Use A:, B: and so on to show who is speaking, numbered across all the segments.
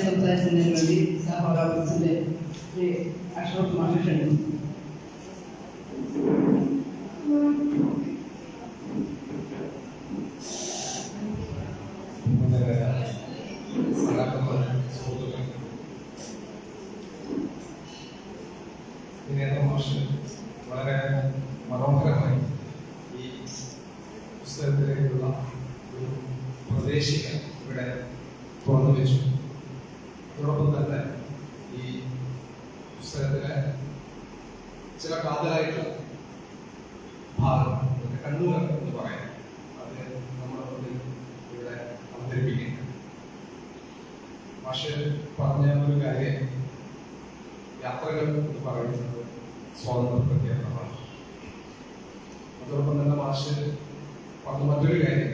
A: സംസാരിക്കുന്നതിന് വേണ്ടി സഹോദരത്തിന്റെ ശ്രീ അഷ്റഫ് മാഷ് ക്ഷണിക്കുന്നു.
B: വളരെ മനോഹരമായി ഈ പുസ്തകത്തിലേക്കുള്ള ഒരു പ്രദേശിക ഇവിടെ തുറന്നു വെച്ചു. അതോടൊപ്പം തന്നെ ഈ പുസ്തകത്തിലെ ചില കാതലായിട്ടുള്ള ഭാഗം കണ്ണുകൾ എന്ന് പറയാം, അത് നമ്മുടെ മുന്നിൽ ഇവിടെ അവതരിപ്പിക്കുന്നു. മാഷ് പറഞ്ഞ ഒരു കാര്യം, യാത്രകൾ എന്ന് പറയുന്നത് സ്വാതന്ത്ര്യ പ്രഖ്യാപനമാണ്. അതോടൊപ്പം തന്നെ മാഷ് പറഞ്ഞ മറ്റൊരു കാര്യം,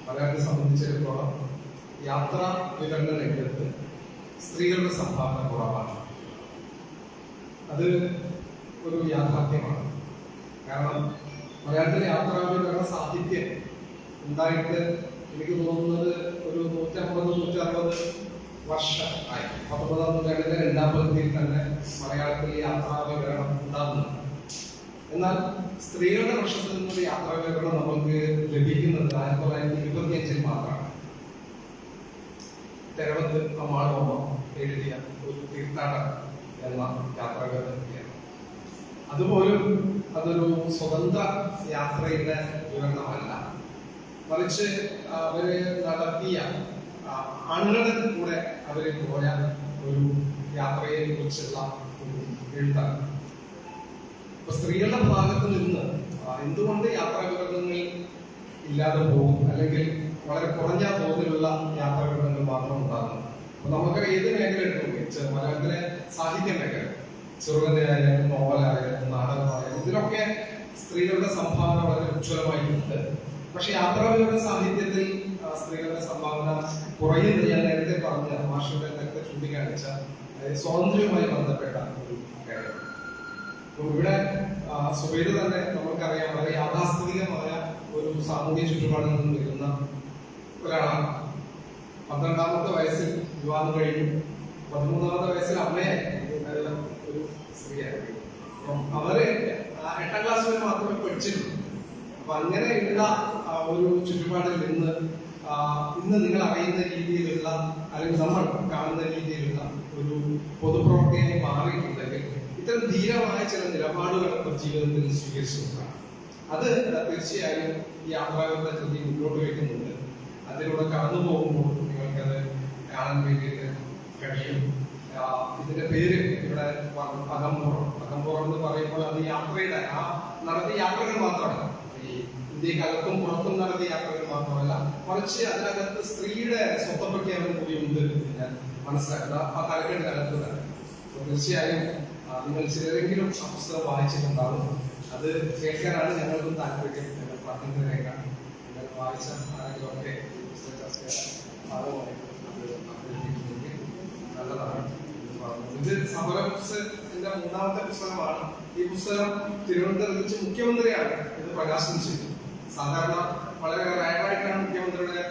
B: മലയാളത്തെ സംബന്ധിച്ചിടത്തോളം യാത്രാ വിവരണ രംഗത്ത് സ്ത്രീകളുടെ സംഭാവന കുറവാണ്. അത് ഒരു യാഥാർത്ഥ്യമാണ്. കാരണം മലയാളത്തിലെ യാത്രാ വിവരണ സാഹിത്യം ഉണ്ടായിട്ട് എനിക്ക് തോന്നുന്നത് ഒരു 150-160 വർഷം ആയി. 19ാം നൂറ്റാണ്ടിന്റെ 2ാം പകുതിയിൽ തന്നെ മലയാളത്തിൽ യാത്രാ വിവരണം ഉണ്ടാകുന്നു. എന്നാൽ സ്ത്രീകളുടെ പക്ഷത്തു നിന്നൊരു യാത്രാ വിവരണം നമുക്ക് ലഭിക്കുന്നത് 1925 മാത്രമാണ്. തെരവത്ത് അമ്മാളോമ എഴുതിയ ഒരു തീർത്ഥാടനം എന്ന യാത്രാ വിവരണത്തെയാണ്. അതുപോലും അതൊരു സ്വതന്ത്ര യാത്രയുടെ വിവരണമല്ല, മറിച്ച് അവര് നടത്തിയ ആണുങ്ങളുടെ കൂടെ അവര് പോയ ഒരു യാത്രയെ കുറിച്ചുള്ള ഒരു എഴുത്താണ്. അപ്പൊ സ്ത്രീകളുടെ ഭാഗത്ത് നിന്ന് എന്തുകൊണ്ട് യാത്രാ വിവരണങ്ങൾ ഇല്ലാതെ പോകും, അല്ലെങ്കിൽ വളരെ കുറഞ്ഞ തോതിലുള്ള യാത്രാ വിവരണങ്ങൾ മാത്രം ഉണ്ടാകുന്നു. അപ്പൊ നമുക്ക് ഏത് മേഖല എടുക്കും, മലയാളത്തിലെ സാഹിത്യ മേഖല, ചെറുകഥയായാലും നോവലായാലും നാടകമായാലും ഇതിലൊക്കെ സ്ത്രീകളുടെ സംഭാവന വളരെ ഉജ്ജ്വലമായിട്ടുണ്ട്. പക്ഷെ യാത്രാ വിവരണ സാഹിത്യത്തിൽ സ്ത്രീകളുടെ സംഭാവന കുറയുന്നത് ഞാൻ നേരത്തെ പറഞ്ഞ മാഷുടെ നേരത്തെ ചൂണ്ടിക്കാണിച്ച സ്വാതന്ത്ര്യവുമായി ബന്ധപ്പെട്ട ഒരു കാര്യം. ഇവിടെ സുബൈദ് തന്നെ നമുക്കറിയാം, വളരെ യാഥാസ്ഥിതികമായ ഒരു സാമൂഹ്യ ചുറ്റുപാടിൽ നിന്ന് വരുന്ന ഒരാളാണ്. 12ാമത്തെ വയസ്സിൽ വിവാഹം കഴിഞ്ഞു, 13ാമത്തെ വയസ്സിൽ അമ്മയായി ഒരു സ്ത്രീയായി. അവര് 8ാം ക്ലാസ് വരെ മാത്രമേ പഠിച്ചിട്ടുള്ളൂ. അപ്പൊ അങ്ങനെയുള്ള ഒരു ചുറ്റുപാടിൽ നിന്ന് ഇന്ന് നിങ്ങൾ അറിയുന്ന രീതിയിലുള്ള, അല്ലെങ്കിൽ നമ്മൾ കാണുന്ന രീതിയിലുള്ള ഒരു പൊതുപ്രവർത്തകനെ മാറിയിട്ടുണ്ടെങ്കിൽ ഇത്തരം ധീരമായ ചില നിലപാടുകൾ ജീവിതത്തിൽ സ്വീകരിച്ചിട്ടുള്ളതാണ്. അത് തീർച്ചയായും ഈ യാത്രാവിവരണ കൃതി മുന്നോട്ട് വയ്ക്കുന്നുണ്ട്. അതിലൂടെ കടന്നു പോകുമ്പോൾ നിങ്ങൾക്കത് കാണാൻ വേണ്ടിയിട്ട് കഴിയും. ഇതിന്റെ പേര് ഇവിടെ അകമ്പുറം എന്ന് പറയുമ്പോൾ അത് യാത്രയുടെ നടത്തിയ യാത്രകൾ മാത്രമല്ല, ഈ ഇന്ത്യക്കകത്തും പുറത്തും നടത്തിയ യാത്രകൾ മാത്രമല്ല, മറിച്ച് അതിനകത്ത് സ്ത്രീയുടെ സ്വത്വപ്രഖ്യാപനം കൂടി ഉണ്ട് ഞാൻ മനസ്സിലാക്കുന്നത് ആ കാലഘട്ടത്തിനകത്ത് തന്നെ. തീർച്ചയായും നിങ്ങൾ ചിലരെങ്കിലും ആ പുസ്തകം വായിച്ചിട്ടുണ്ടാകും. അത് കേൾക്കാനാണ് ഞങ്ങൾക്കും താല്പര്യം. ഞങ്ങൾ പ്രാർത്ഥനയിലേക്കാണ് നിങ്ങൾ വായിച്ച ആരെങ്കിലുമൊക്കെ ഈ പുസ്തക ചർച്ച നല്ലതാണ്. ഇത് സമരത്തിന്റെ 3ാമത്തെ പുസ്തകമാണ്. ഈ പുസ്തകം തിരുവനന്തപുരത്ത് വെച്ച് മുഖ്യമന്ത്രിയാണ് ഇത് പ്രകാശനം ചെയ്തത്. സാധാരണ വളരെ റയറായിട്ടാണ് മുഖ്യമന്ത്രിയുടെ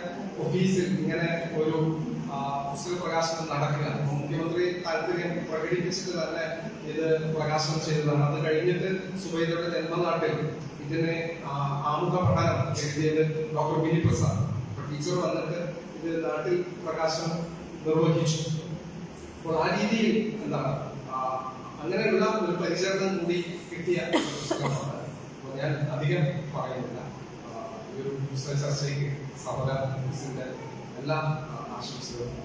B: ഓഫീസിൽ ഇങ്ങനെ ഒരു പുസ്തക പ്രകാശനം നടക്കുക. മുഖ്യമന്ത്രി താല്പര്യം പ്രകടിപ്പിച്ചിട്ട് തന്നെ ഇത് പ്രകാശനം ചെയ്തതാണ്. അത് കഴിഞ്ഞിട്ട് സുബൈദയുടെ ജന്മനാട്ടിൽ ഇതിന് ആമുഖ പഠനം എഴുതിയത് ഡോക്ടർ മിനി പ്രസാദ്. ടീച്ചർ വന്നിട്ട് ഇത് നാട്ടിൽ പ്രകാശനം നിർവഹിച്ചു. അപ്പോൾ ആ രീതിയിൽ എന്താണ് അങ്ങനെയുള്ള ഒരു പരിചരണം കൂടി കിട്ടിയ പുസ്തകമാണ്. അപ്പോൾ ഞാൻ അധികം പറയുന്നില്ല. ഈ ഒരു പുസ്തക ചർച്ചയ്ക്ക് സഹോദരന്റെ എല്ലാ ആശംസകളും.